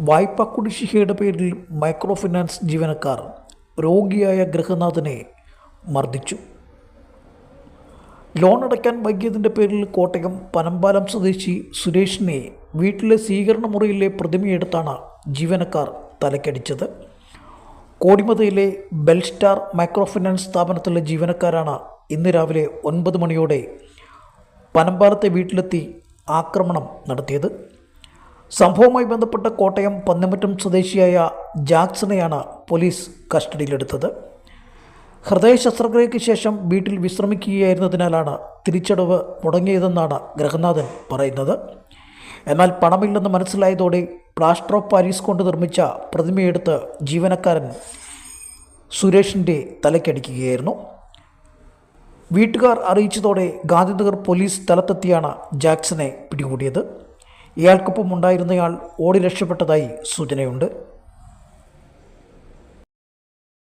വായ്പാ കുടിശ്ശികയുടെ പേരിൽ micro finance ജീവനക്കാർ രോഗിയായ ഗൃഹനാഥനെ മർദ്ദിച്ചു. ലോൺ അടയ്ക്കാൻ വൈകിയതിൻ്റെ പേരിൽ കോട്ടയം പനമ്പാലം സ്വദേശി സുരേഷിനെ വീട്ടിലെ സ്വീകരണ മുറിയിലെ പ്രതിമയെടുത്താണ് ജീവനക്കാർ തലക്കടിച്ചത്. കോടിമതയിലെ ബെൽസ്റ്റാർ മൈക്രോ ഫിനാൻസ് സ്ഥാപനത്തിലെ ജീവനക്കാരാണ് ഇന്ന് രാവിലെ 9 മണിയോടെ പനമ്പാലത്തെ വീട്ടിലെത്തി ആക്രമണം നടത്തിയത്. സംഭവവുമായി ബന്ധപ്പെട്ട കോട്ടയം പന്നമറ്റം സ്വദേശിയായ ജാക്സണെയാണ് പോലീസ് കസ്റ്റഡിയിലെടുത്തത്. ഹൃദയ ശസ്ത്രക്രിയയ്ക്ക് ശേഷം വീട്ടിൽ വിശ്രമിക്കുകയായിരുന്നതിനാലാണ് തിരിച്ചടവ് മുടങ്ങിയതെന്നാണ് ഗൃഹനാഥൻ പറയുന്നത്. എന്നാൽ പണമില്ലെന്ന് മനസ്സിലായതോടെ പ്ലാസ്റ്റർ ഓഫ് പാരീസ് കൊണ്ട് നിർമ്മിച്ച പ്രതിമയെടുത്ത് ജീവനക്കാരൻ സുരേഷിൻ്റെ തലയ്ക്കടിക്കുകയായിരുന്നു. വീട്ടുകാർ അറിയിച്ചതോടെ ഗാന്ധിനഗർ പോലീസ് സ്ഥലത്തെത്തിയാണ് ജാക്സനെ പിടികൂടിയത്. ഇയാൾക്കൊപ്പം ഉണ്ടായിരുന്നയാൾ ഓടി രക്ഷപ്പെട്ടതായി സൂചനയുണ്ട്.